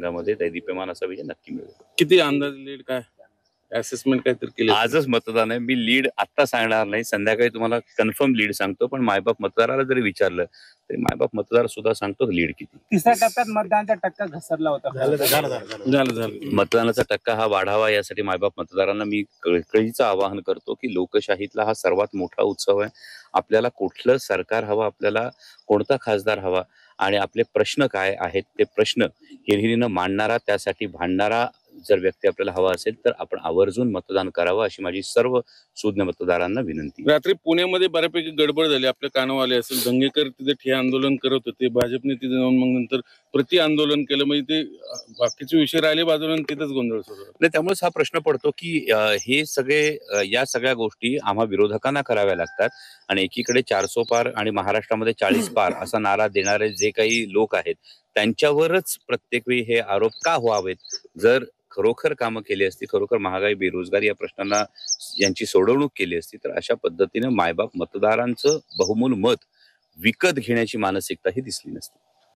मतदारसंघामध्ये दैदिप्यमान असा विजय नक्की मिळेल. किती अंदाज लीड काय असेसमेंट काहीतरी केली? आजच मतदान आहे, मी लीड आता सांगणार नाही, संध्याकाळी तुम्हाला कन्फर्म लीड सांगतो. पण मायबाप मतदाराला जरी विचारलं तरी मायबाप मतदार सुद्धा सांगतो लीड किती. तिसऱ्या टप्प्यात मतदानाचा टक्का घसरला होता. झालं मतदानाचा टक्का हा वाढावा यासाठी मायबाप मतदारांना मी कळकळीचं आवाहन करतो की लोकशाहीतला हा सर्वात मोठा उत्सव आहे. आपल्याला कुठलं सरकार हवं, आपल्याला कोणता खासदार हवा आणि आपले प्रश्न काय आहेत ते प्रश्न हिरिरीनं मांडणारा, त्यासाठी भांडणारा जर व्यक्ती आपल्याला हवा असेल तर आपण आवर्जून मतदान करावं अशी माझी सर्व सुज्ञ मतदारांना विनंती. रात्री पुण्यामध्ये बऱ्यापैकी गडबड झाली, आपल्या कानावर असेल, दंगेकर तिथे ठिय्या आंदोलन करत होते, भाजपने तिथे जाऊन मग नंतर प्रति आंदोलन केलं, म्हणजे ते बाकीचे विषय राहिले बाजूला, तिथेच गोंधळ सुरू नाही. त्यामुळेच हा प्रश्न पडतो की हे सगळे या सगळ्या गोष्टी आम्हा विरोधकांना कराव्या लागतात आणि एकीकडे 400 पार आणि महाराष्ट्रामध्ये 40 पार असा नारा देणारे जे काही लोक आहेत त्यांच्यावरच प्रत्येक वेळी हे आरोप का व्हावेत. जर खरोखर कामं केली असती, खरोखर महागाई, बेरोजगारी या प्रश्नांना यांची सोडवणूक केली असती तर अशा पद्धतीने मायबाप मतदारांचं बहुमूल मत विकत घेण्याची मानसिकता ही दिसली नसती.